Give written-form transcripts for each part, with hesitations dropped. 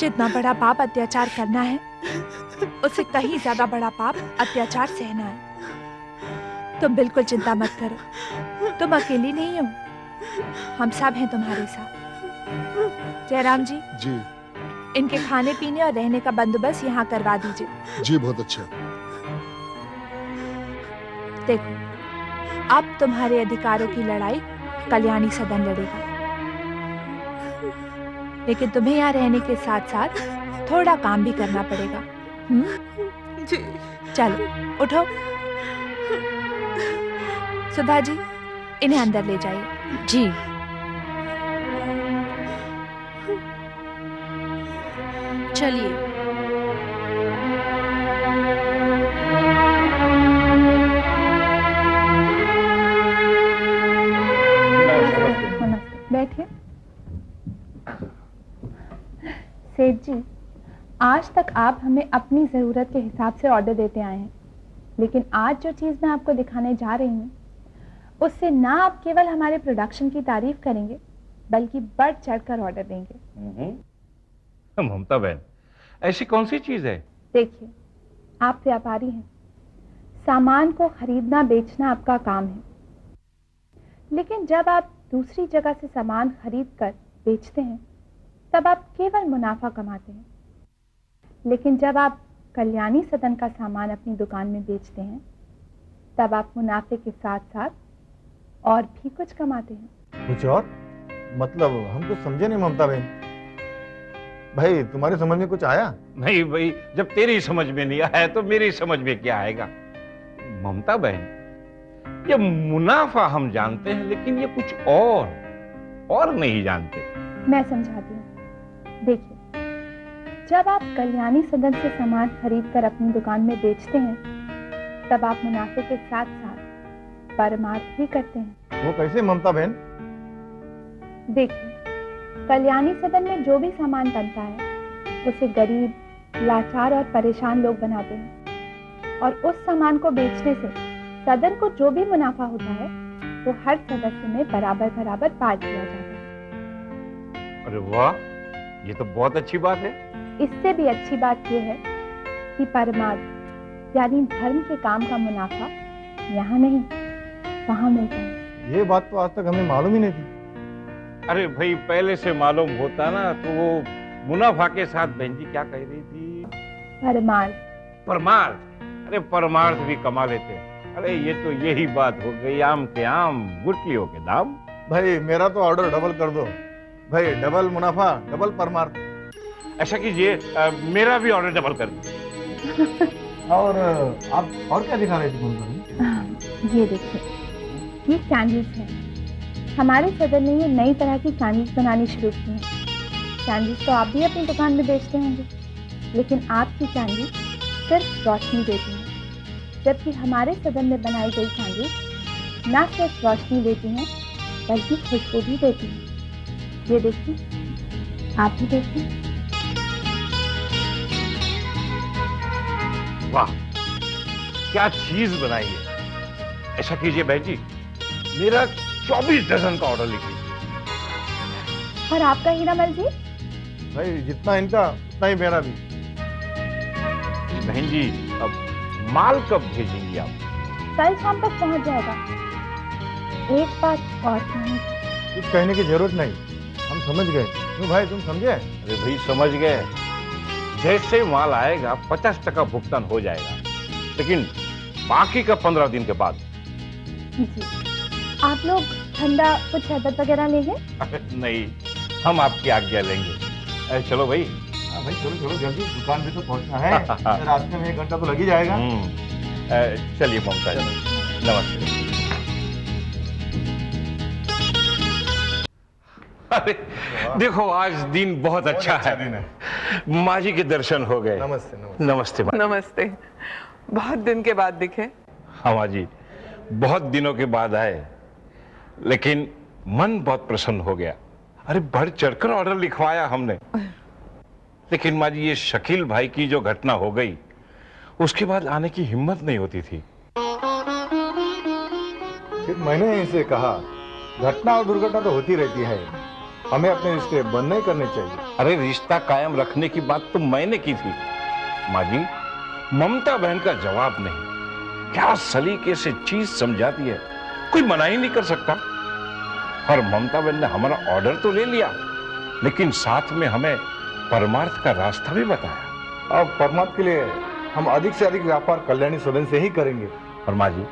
जितना बड़ा पाप अत्याचार करना है, उससे कहीं ज्यादा बड़ा पाप अत्याचार सहना है। तुम बिल्कुल चिंता मत करो, तुम अकेली नहीं हो, हम सब हैं तुम्हारे साथ। जयराम जी, जी इनके खाने पीने और रहने का बंदोबस्त यहाँ करवा दीजिए। जी, बहुत अच्छा। देखो, अब तुम्हारे अधिकारों की लड़ाई कल्याणी सदन लड़ेगा, लेकिन तुम्हें यहाँ रहने के साथ साथ थोड़ा काम भी करना पड़ेगा। जी। चलो उठो। सुधा जी, इन्हें अंदर ले जाइए। जी। चलिए। बैठिए। सेठ जी, आज तक आप हमें अपनी ज़रूरत के हिसाब से ऑर्डर देते आए हैं, लेकिन आज जो चीज़ मैं आपको दिखाने जा रही हूँ, उससे ना आप केवल हमारे प्रोडक्शन की तारीफ करेंगे, बल्कि बढ़ चढ़कर ऑर्डर देंगे। ममता बहन, ऐसी कौन सी चीज़ है? देखिए, आप व्यापारी हैं, सामान को खरीदना बेचना आपका काम है, लेकिन जब आप दूसरी जगह से सामान खरीद कर बेचते हैं, तब आप केवल मुनाफा कमाते हैं। लेकिन जब आप कल्याणी सदन का सामान अपनी दुकान में बेचते हैं, तब आप मुनाफे के साथ साथ और भी कुछ कमाते हैं। कुछ और? मतलब हम कुछ समझे नहीं ममता बहन। भाई तुम्हारी समझ में कुछ आया? नहीं भाई, जब तेरी समझ में नहीं आया तो मेरी समझ में क्या आएगा? ममता बहन, ये मुनाफा हम जानते हैं, लेकिन ये कुछ और नहीं जानते। मैं समझाती हूँ। देखिए, जब आप कल्याणी सदन से सामान खरीद कर अपनी दुकान में बेचते हैं, तब आप मुनाफे के साथ साथ परमार्थ भी करते हैं। वो कैसे ममता बहन? देखिए, कल्याणी सदन में जो भी सामान बनता है, उसे गरीब, लाचार और परेशान लोग बनाते हैं, और उस सामान को बेचने से सदन को जो भी मुनाफा होता है, वो हर सदस्य में बराबर बराबर बांट दिया जाता है। अरे वाह, ये तो बहुत अच्छी बात है। इससे भी अच्छी बात यह है कि परमार्थ यानी धर्म के काम का मुनाफा यहाँ नहीं, वहाँ मिलता है। ये बात तो आज तक हमें मालूम ही नहीं थी। अरे भाई, पहले से मालूम होता ना तो वो मुनाफा के साथ बहन जी क्या कह रही थी? परमार्थ। परमार्थ? अरे परमार्थ भी कमा लेते हैं। अरे ये तो यही बात हो गई, आम के आम गुठलियों के दाम। भाई मेरा तो ऑर्डर डबल कर दो भाई, डबल मुनाफा डबल परमार्थ। ऐसा कीजिए, मेरा भी ऑर्डर डबल कर दीजिए। और आप और क्या दिखा रहे थे मुझे? ये देखिए, ये कैंडल्स हैं। हमारे सदन ने ये नई तरह की कैंडल्स बनानी शुरू की हैं। कैंडल्स तो आप भी अपनी दुकान में बेचते होंगे, लेकिन आपकी कैंडल सिर्फ रोशनी देती है, जबकि हमारे सदन में बनाई गई कैंडल्स न सिर्फ रोशनी देती हैं, बल्कि खुशबू भी देती हैं। ये देखिए, आप भी देखिए। वाह, क्या चीज बनाई है। ऐसा कीजिए बहन जी, मेरा 24 डजन का ऑर्डर लिख लीजिए। और आपका हीरामल जी? भाई जितना इनका उतना ही मेरा भी। बहन जी, अब माल कब भेजेंगी आप? कल शाम तक पहुंच जाएगा। एक बात और कहनी, कुछ कहने की जरूरत नहीं, हम समझ गए। क्यों भाई, तुम समझे? अरे भाई समझ गए, जैसे माल आएगा 50% भुगतान हो जाएगा, लेकिन बाकी का 15 दिन के बाद। जी, आप लोग ठंडा कुछ शरबत वगैरह लेंगे? नहीं, हम आपकी आज्ञा लेंगे। चलो भाई। हाँ भाई, चलो चलो जल्दी, दुकान पे तो पहुंचना है। रास्ते में 1 घंटा तो लग ही जाएगा। चलिए ममता जी, नमस्ते। अरे देखो, आज दिन बहुत अच्छा है। माँ जी के दर्शन हो गए। नमस्ते नमस्ते। नमस्ते माँ। नमस्ते। बहुत दिन के बाद दिखे। हाँ माँ जी, बहुत दिनों के बाद आए, लेकिन मन बहुत प्रसन्न हो गया। अरे बढ़ चढ़कर ऑर्डर लिखवाया हमने। लेकिन माँ जी, ये शकील भाई की जो घटना हो गई, उसके बाद आने की हिम्मत नहीं होती थी। फिर मैंने इनसे कहा, घटना और दुर्घटना तो होती रहती है, हमें अपने रिश्ते बंद नहीं करने चाहिए। अरे रिश्ता कायम रखने की बात तो मैंने की थी माँ जी, ममता बहन का जवाब नहीं। क्या सलीके से चीज समझाती है, कोई मना ही नहीं कर सकता। और ममता बहन ने हमारा ऑर्डर तो ले लिया, लेकिन साथ में हमें परमार्थ का रास्ता भी बताया। अब परमात्मा के लिए हम अधिक से अधिक व्यापार कल्याणी सदन से ही करेंगे। और माँ जी,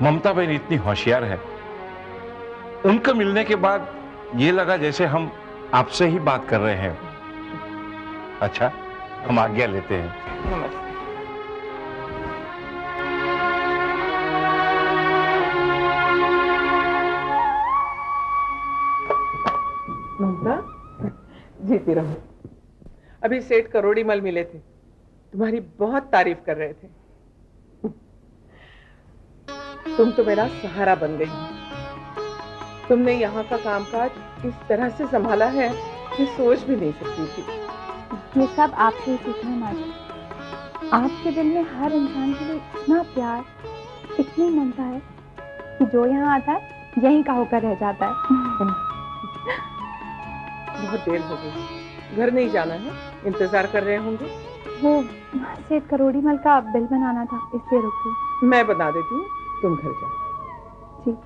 ममता बहन इतनी होशियार है, उनके मिलने के बाद ये लगा जैसे हम आपसे ही बात कर रहे हैं। अच्छा, हम आज्ञा लेते हैं। नमस्ते। ममता, जीती रहो। अभी सेठ करोड़ी मल मिले थे, तुम्हारी बहुत तारीफ कर रहे थे। तुम तो मेरा सहारा बन गई। तुमने यहाँ का कामकाज इस तरह से संभाला है कि सोच भी नहीं सकती थी। ये सब आपसे ही सीखना है माँ जी। आपके दिल में हर इंसान के लिए इतना प्यार, इतनी ममता है कि जो यहाँ आता है यहीं का होकर रह जाता है। बहुत देर हो गई, घर नहीं जाना है? इंतजार कर रहे होंगे। वो सेठ करोड़ी मल का बिल बनाना था, इसलिए रुकी। मैं बना देती हूँ, तुम घर जाओ। जी।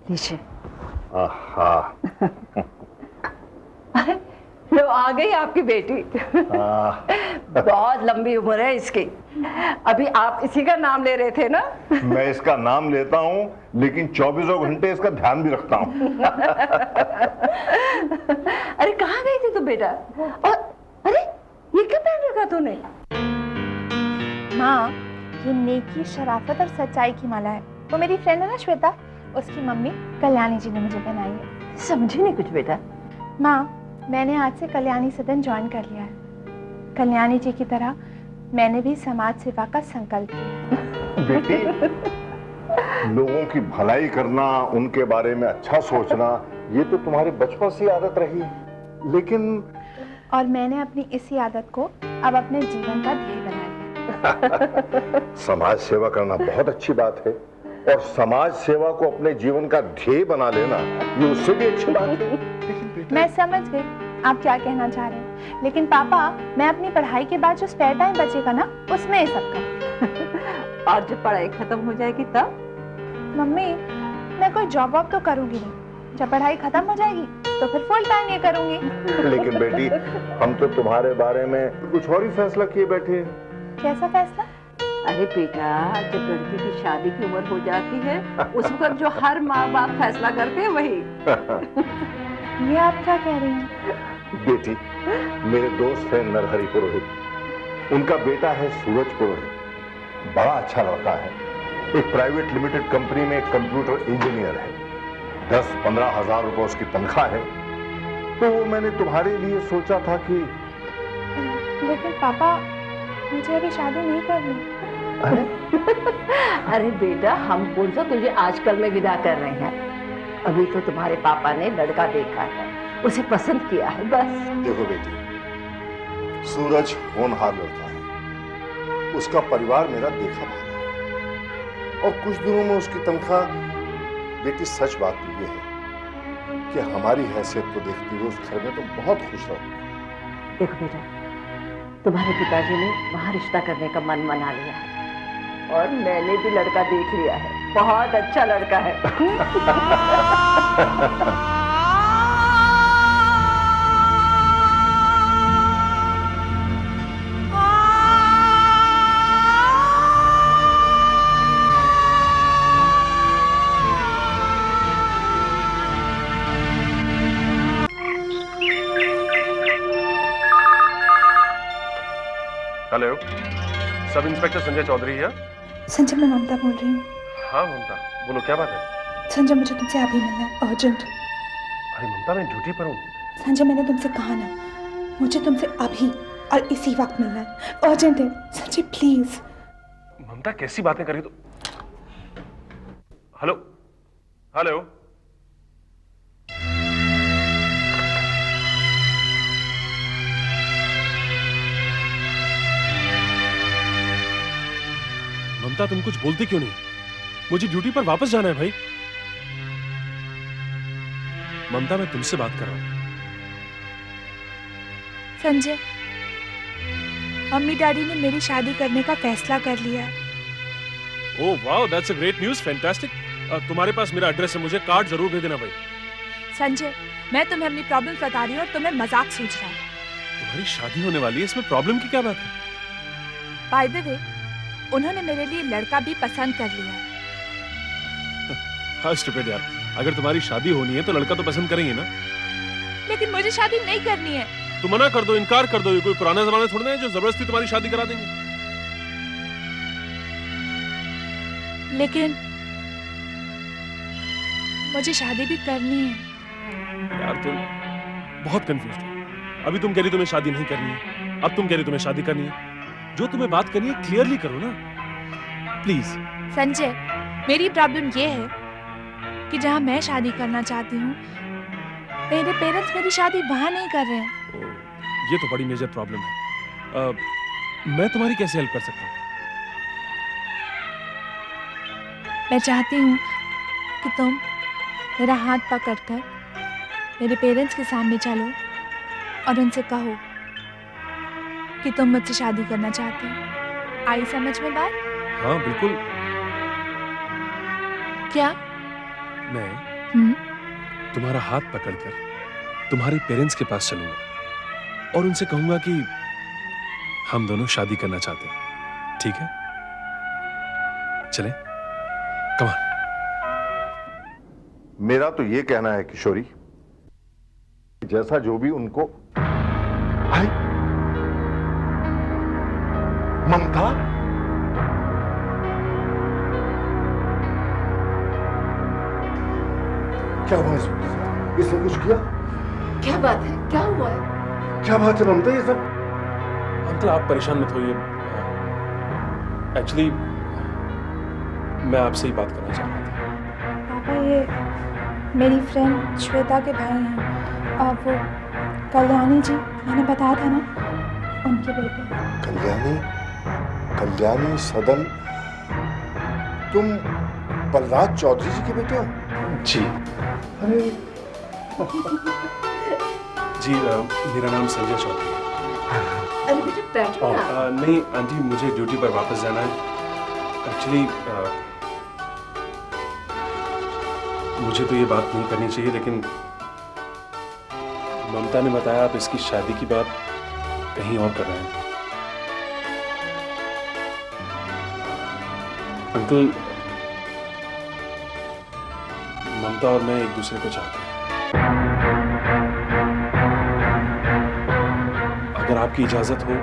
लीजिए। आहा। लो आ गई आपकी बेटी। बहुत लंबी उम्र है इसकी। अभी आप इसी का नाम ले रहे थे ना? मैं इसका नाम लेता हूँ, लेकिन 24 घंटे इसका ध्यान भी रखता हूँ। अरे कहाँ गई थी तू बेटा? और अरे ये क्या पहन रखा तूने? माँ, ये नेकी, शराफत और सच्चाई की माला है। वो मेरी फ्रेंड है ना श्वेता, उसकी मम्मी कल्याणी जी ने मुझे पहनाई है। समझी नहीं कुछ बेटा। माँ, मैंने आज से कल्याणी सदन ज्वाइन कर लिया है। कल्याणी जी की तरह मैंने भी समाज सेवा का संकल्प किया। बेटी, लोगों की भलाई करना, उनके बारे में अच्छा सोचना, ये तो तुम्हारे बचपन से आदत रही है। लेकिन और मैंने अपनी इसी आदत को अब अपने जीवन का ध्येय बना लिया। समाज सेवा करना बहुत अच्छी बात है, और समाज सेवा को अपने जीवन का ध्येय बना लेना, ये उससे भी अच्छी बात है। मैं समझ गई आप क्या कहना चाह रहे हैं, लेकिन पापा, मैं अपनी पढ़ाई के बाद जो स्पेयर टाइम बचेगा ना, उसमें ये सब करूं। और जब पढ़ाई खत्म हो जाएगी तब? मम्मी, मैं कोई जॉब वॉब तो करूंगी नहीं। जब पढ़ाई खत्म हो जाएगी तो फिर फुल टाइम ये करूंगी। लेकिन बेटी, हम तो तुम्हारे बारे में कुछ और ही फैसला किए बैठे हैं। कैसा फैसला? अरे बेटा, जब लड़की की शादी की उम्र हो जाती है, उस वक्त जो हर माँ बाप फैसला करते हैं वही। ये आप क्या कह रही हैं? बेटी, मेरे दोस्त हैं नरहरि पुरोहित, उनका बेटा है सूरज पुरोहित। बड़ा अच्छा लड़का है, एक प्राइवेट लिमिटेड कंपनी में कंप्यूटर इंजीनियर है। 10-15 हजार रुपए उसकी तनख्वाह है। तो मैंने तुम्हारे लिए सोचा था कि लेकिन पापा, मुझे अभी शादी नहीं करनी। अरे बेटा, हम कौन सा तुझे आजकल में विदा कर रहे हैं। अभी तो तुम्हारे पापा ने लड़का देखा है, उसे पसंद किया है बस। देखो बेटी, सूरज होनहार लड़का है, उसका परिवार मेरा देखा भाला है, और कुछ दिनों में उसकी तनख्वाह। बेटी, सच बात तो ये है कि हमारी हैसियत को देखते हुए उस घर में तुम बहुत खुश रहो। देखो बेटा, तुम्हारे पिताजी ने वहां रिश्ता करने का मन बना लिया है, और मैंने भी लड़का देख लिया है। बहुत अच्छा लड़का है। Hello, sub inspector Sanjay Chaudhary है। संजय, मैं ममता बोल रही हूँ। हाँ ममता, बोलो क्या बात है? संजय, मुझे तुमसे अभी मिलना है, अर्जेंट। अरे ममता, मैं ड्यूटी पर हूँ। संजय, मैंने तुमसे कहा ना, मुझे तुमसे अभी और इसी वक्त मिलना है, अर्जेंट है। संजय प्लीज। ममता, कैसी बातें करी तो? हेलो हेलो, ममता, तुम कुछ बोलती क्यों नहीं? मुझे ड्यूटी पर वापस जाना है भाई। ममता, मैं तुमसे बात कर रहा हूं। संजय, मम्मी डैडी ने मेरी शादी करने का फैसला कर लिया है। Oh wow, that's a great news, fantastic. तुम्हारे पास मेरा एड्रेस है, मुझे कार्ड जरूर भेज देना भाई। संजय, मैं तुम्हें अपनी प्रॉब्लम बता रही हूँ और तुम्हें मजाक सूझ रहा है। तुम्हारी शादी होने वाली है, इसमें प्रॉब्लम की क्या बात है? बाय द वे, उन्होंने मेरे लिए लड़का भी पसंद कर लिया है। हाँ स्टूपिड यार, अगर तुम्हारी शादी होनी है तो लड़का तो पसंद करेंगे ना। लेकिन मुझे शादी नहीं करनी है। तो मना कर दो, इनकार कर दो। ये कोई पुराना जमाना थोड़ा है जो जबरदस्ती तुम्हारी शादी करा देंगे। लेकिन मुझे शादी भी करनी है। यार तुम बहुत कंफ्यूज हो। अभी तुम कह रही तुम्हें शादी नहीं करनी है, अब तुम कह रही तुम्हें शादी करनी है। जो तुम्हें बात करनी है क्लियरली करो ना प्लीज। संजय, मेरी प्रॉब्लम ये है कि जहां मैं शादी करना चाहती हूँ, मेरे पेरेंट्स मेरी शादी वहां नहीं कर रहे हैं। ये तो बड़ी मेजर प्रॉब्लम है। मैं तुम्हारी कैसे हेल्प कर सकता हूँ? मैं चाहती हूँ कि तुम मेरा हाथ पकड़कर मेरे पेरेंट्स के सामने चलो और उनसे कहो कि तुम मुझसे शादी करना चाहते हो। आई समझ में बात? हाँ बिल्कुल। क्या? मैं तुम्हारा हाथ पकड़कर तुम्हारे पेरेंट्स के पास चलूंगा और उनसे कहूंगा कि हम दोनों शादी करना चाहते हैं, ठीक है? चले, कम ऑन। मेरा तो ये कहना है किशोरी, जैसा जो भी उनको। हाय ममता, क्या हुआ इसने कुछ किया? क्या बात है, क्या हुआ है? क्या बात है ममता, ये सब? अंकल आप परेशान मत होइए। एक्चुअली मैं आपसे ही बात करना चाह रहा था। पापा, ये मेरी फ्रेंड श्वेता के भाई हैं, और वो कल्याणी जी, मैंने बताया था ना, उनके बेटे। कल्याणी सदन, तुम बलराज चौधरी जी के बेटे हो? जी। अरे जी, मेरा नाम संजय चौधरी है। अरे बेटा बैठो ना। नहीं आंटी, मुझे ड्यूटी पर वापस जाना है। एक्चुअली मुझे तो ये बात नहीं करनी चाहिए, लेकिन ममता ने बताया आप इसकी शादी की बात कहीं और कर रहे हैं। अंकल, ममता और मैं एक दूसरे को चाहते हैं। अगर आपकी इजाजत हो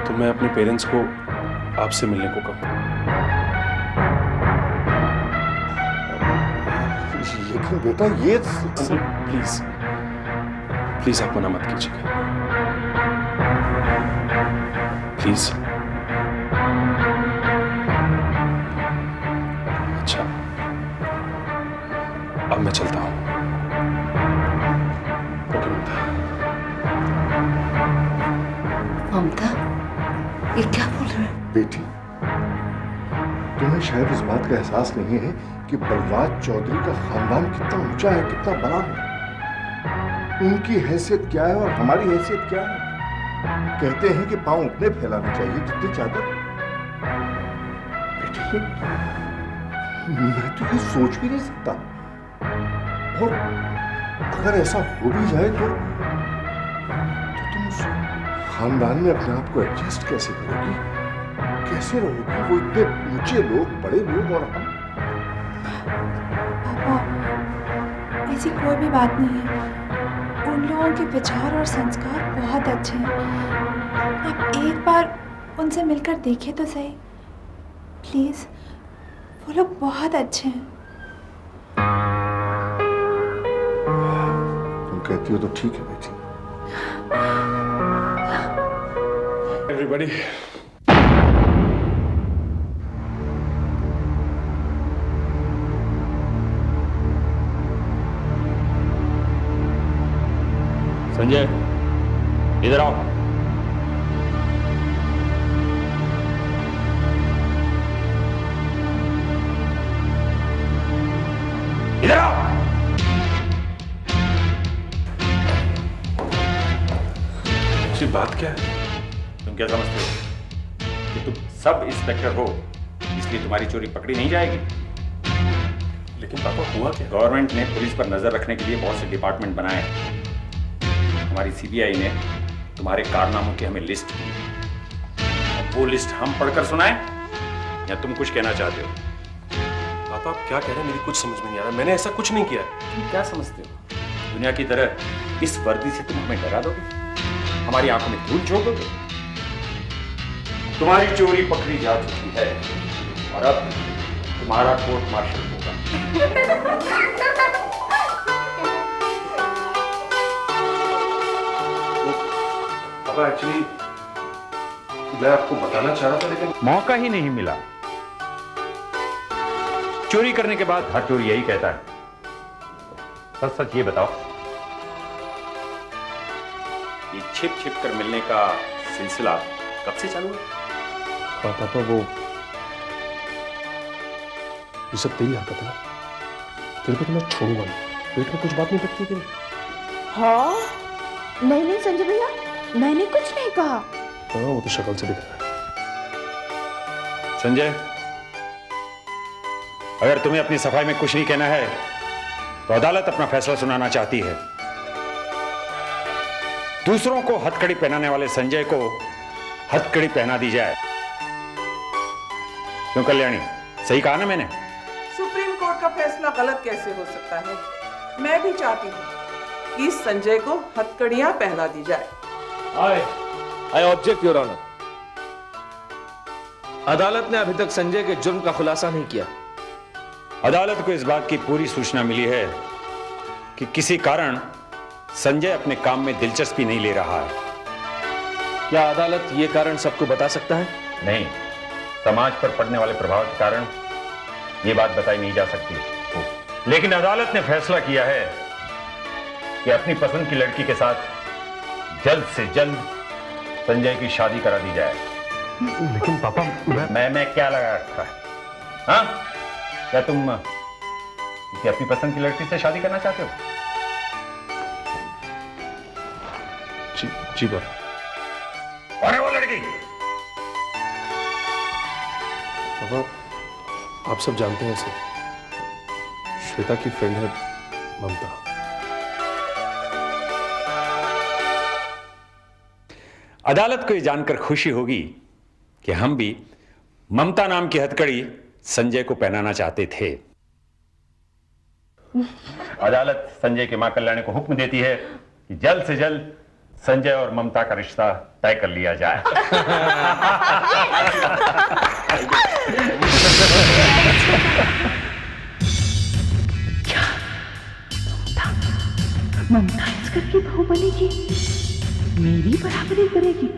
तो मैं अपने पेरेंट्स को आपसे मिलने को कहूँ। लेकिन बेटा ये प्लीज प्लीज आप मना मत कीजिएगा, प्लीज। अच्छा, अब मैं चलता हूँ। ओके ममता। ममता, ये क्या बोल रहे हैं? बेटी, तुम्हें शायद इस बात का एहसास नहीं है कि बलराज चौधरी का खानदान कितना ऊंचा है, कितना बड़ा है। उनकी हैसियत क्या है और हमारी हैसियत क्या है। कहते हैं कि पांव उतने फैलाने चाहिए जितनी चादर। बेटी, मैं तो ये सोच भी नहीं सकता, और अगर ऐसा हो भी जाए तो तुम उस खानदान में अपने आप को एडजस्ट कैसे करोगी, कैसे रहोगी? वो इतने ऊंचे लोग, बड़े लोग, और हम। पापा, ऐसी कोई भी बात नहीं है। उन लोगों के विचार और संस्कार बहुत अच्छे हैं। आप एक बार उनसे मिलकर देखिए तो सही, प्लीज। वो लोग बहुत अच्छे हैं। तुम कहती हो तो ठीक है बेटी। Everybody. संजय, इधर आओ। बात क्या है? तुम क्या समझते हो कि तुम सब इंस्पेक्टर हो इसलिए तुम्हारी चोरी पकड़ी नहीं जाएगी? लेकिन पापा हुआ क्या? गवर्नमेंट ने पुलिस पर नजर रखने के लिए बहुत से डिपार्टमेंट बनाए हैं। हमारी सीबीआई ने तुम्हारे कारनामों की हमें लिस्ट दी। अब वो लिस्ट हम पढ़कर सुनाएं या तुम कुछ कहना चाहते हो? पापा आप क्या कह रहे हैं? मेरी कुछ समझ में नहीं आ रहा। मैंने ऐसा कुछ नहीं किया। तुम क्या समझते हो? दुनिया की तरह इस वर्दी से तुम हमें डरा दोगे, हमारी आंखों में धूल झोंक दोगे? तुम्हारी चोरी पकड़ी जा चुकी है और अब तुम्हारा कोर्ट मार्शल होगा। पापा एक्चुअली मैं आपको बताना चाह रहा था लेकिन मौका ही नहीं मिला। चोरी करने के बाद हर चोर यही कहता है। सच सच ये बताओ, ये छिप छिप कर मिलने का सिलसिला कब से चालू है? पापा वो ये सब तेरी हरकत है ना, तेरे को तो मैं छोड़ूंगा नहीं। पेट में कुछ बात नहीं पकती तेरी। हाँ नहीं नहीं संजय भैया, मैंने कुछ नहीं कहा। हाँ वो तो शक्ल से दिख रहा है। संजय, अगर तुम्हें अपनी सफाई में कुछ नहीं कहना है तो अदालत अपना फैसला सुनाना चाहती है। दूसरों को हथकड़ी पहनाने वाले संजय को हथकड़ी पहना दी जाए। क्यों कल्याणी, सही कहा ना मैंने? सुप्रीम कोर्ट का फैसला गलत कैसे हो सकता है? मैं भी चाहती हूँ कि संजय को हथकड़ियां पहना दी जाए। I object your honour. अदालत ने अभी तक संजय के जुर्म का खुलासा नहीं किया। अदालत को इस बात की पूरी सूचना मिली है कि किसी कारण संजय अपने काम में दिलचस्पी नहीं ले रहा है। क्या अदालत ये कारण सबको बता सकता है? नहीं, समाज पर पड़ने वाले प्रभाव के कारण यह बात बताई नहीं जा सकती। लेकिन अदालत ने फैसला किया है कि अपनी पसंद की लड़की के साथ जल्द से जल्द संजय की शादी करा दी जाए। लेकिन पापा मैं क्या लगा रखा है? हाँ, क्या तुम किसी अपनी पसंद की लड़की से शादी करना चाहते हो? जी बाबा। और है वो लड़की? पापा आप सब जानते हैं इसे, श्वेता की फ्रेंड है ममता। अदालत को यह जानकर खुशी होगी कि हम भी ममता नाम की हथकड़ी संजय को पहनाना चाहते थे। अदालत संजय की मां कल्याणी को हुक्म देती है कि जल्द से जल्द संजय और ममता का रिश्ता तय कर लिया जाए। क्या ममता इस घर की बहू बनेगी? मेरी बराबरी करेगी?